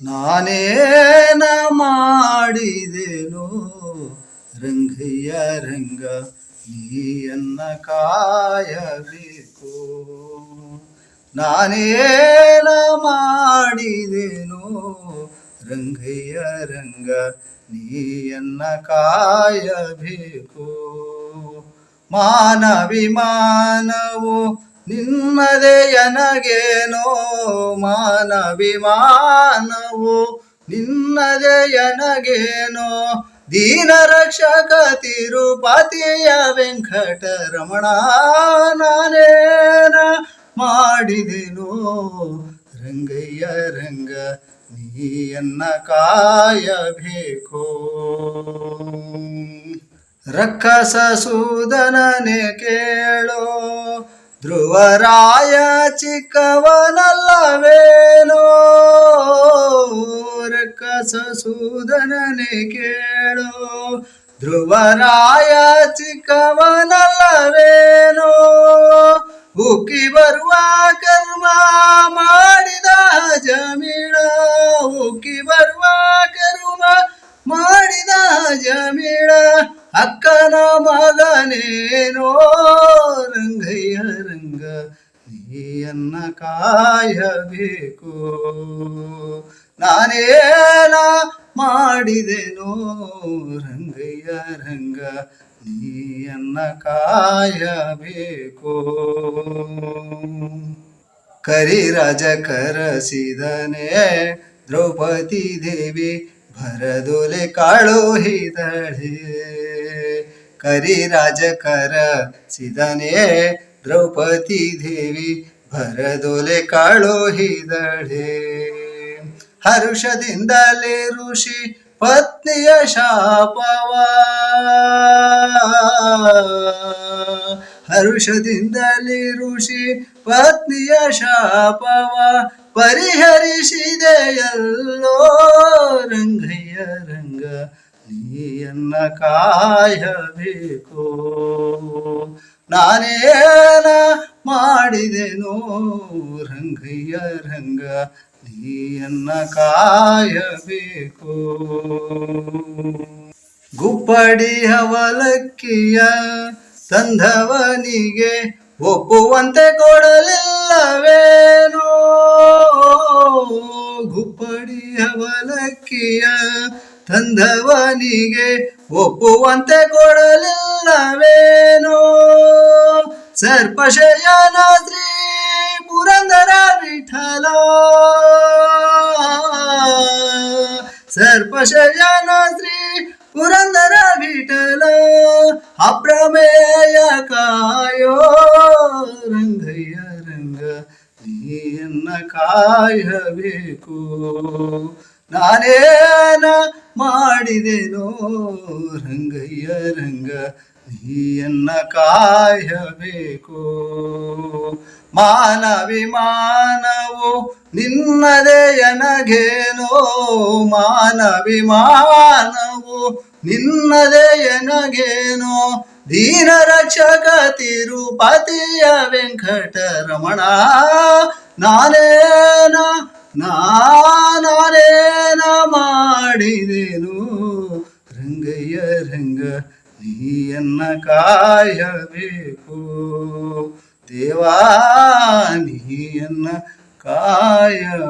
ನಾನೇನ ಮಾಡಿದೆನೋ ರಂಗಯ್ಯ ರಂಗ ನೀಯನ್ನ ಕಾಯಬೇಕು. ನಾನೇನ ಮಾಡಿದೆನೋ ರಂಗಯ್ಯ ರಂಗ ನೀಯನ್ನ ಕಾಯಬೇಕು. ಮಾನವಿಮಾನವು ನಿನ್ನದೇ ಎನಗೇನೋ, ಮಾನವಿಮಾನವು ನಿನ್ನದೇ ಎನಗೇನೋ, ದೀನ ರಕ್ಷಕ ತಿರುಪತಿಯ ವೆಂಕಟರಮಣ ನಾನೇನ ಮಾಡಿದೆನೋ ರಂಗಯ್ಯ ರಂಗ ನೀಯನ್ನ ಕಾಯಬೇಕು. ರಕ್ಕಸ ಸೂದನನೆ ಕೇಳೋ ಧ್ರುವರಾಯ ಚಿಕ್ಕವನಲ್ಲವೇನೋ, ರಕ್ಕಸ ಸೂದನನೆ ಕೇಳೋ ಧ್ರುವರಾಯ ಚಿಕ್ಕವನಲ್ಲವೇನೋ, ಉಕ್ಕಿ ಬರುವ ಕರ್ಮ ಮಾಡಿದ ಜಮೀಳ, ಉಕ್ಕಿ ಬರುವ ಕರ್ಮ ಮಾಡಿದ ಜಮೀಳ, ಅಕ್ಕನ ಮಗನೇನೋ ರಂಗಯ್ಯ ರಂಗ ನೀಯನ್ನ ಕಾಯಬೇಕು. ನಾನೇನ ಮಾಡಿದೆನೋ ರಂಗಯ್ಯ ರಂಗ ನೀಯನ್ನ ಕಾಯಬೇಕು. ಕರಿರಾಜ ಕರಸಿದನೆ ದ್ರೌಪದಿ ದೇವಿ ಭರದೊಲೆ ಕಳುಹಿದಳೆ. ಕರಿರಾಜ ಕರಸಿದನೆ ದ್ರೌಪದಿ ದೇವಿ ಭರದೊಲೆ ಕಳುಹಿದಳೆ. ಹರುಷದಿಂದಲೇ ಋಷಿ ಪತ್ನಿಯ ಶಾಪವ, ಹರುಷದಿಂದಲೇ ಋಷಿ ಪತ್ನಿಯ ಶಾಪವ ಪರಿಹರಿಸಿದೆಯಲ್ಲೋ ರಂಗಯ್ಯ ರಂಗ ನೀಯನ್ನ ಕಾಯಬೇಕು. ನಾನೇನ ಮಾಡಿದೆನೋ ರಂಗಯ್ಯ ರಂಗ ನೀಯನ್ನ ಕಾಯಬೇಕು. ಗುಪ್ಪಡಿ ಅವಲಕ್ಕಿಯ ತಂದವನಿಗೆ ಒಪ್ಪುವಂತೆ ಕೊಡಲಿಲ್ಲವೇನೋ, ಗುಪ್ಪಡಿ ಅವಲಕ್ಕಿಯ ತಂದವನಿಗೆ ಒಪ್ಪುವಂತೆ ಕೊಡಲಿಲ್ಲವೇನೋ, ಸರ್ಪಶಯನ ಶ್ರೀ ಪುರಂದರ ವಿಠಲ, ಸರ್ಪಶಯನ ಶ್ರೀ ಪುರಂದರ ವಿಠಲ, ಅಪ್ರಮೇಯ ಕಾಯೋ ರಂಗಯ್ಯ ರಂಗ ನೀಯನ್ನ ಕಾಯಬೇಕು. ನಾನೇನ ಮಾಡಿದೆನೋ ರಂಗಯ್ಯ ರಂಗ ನೀಯನ್ನ ಕಾಯಬೇಕು. ಮಾನವಿಮಾನವು ನಿನ್ನದೇ ಎನಗೇನೋ, ಮಾನವಿಮಾನವು ನಿನ್ನದೇ ಎನಗೇನೋ, ದೀನ ರಕ್ಷಕ ತಿರುಪತಿಯ ವೆಂಕಟರಮಣ ನಾನೇನ ಮಾಡಿದೆನು ರಂಗಯ್ಯ ರಂಗ ನೀಯನ್ನ ಕಾಯಬೇಕು. ದೇವಾ ನೀಯನ್ನ ಕಾಯಬೇಕು.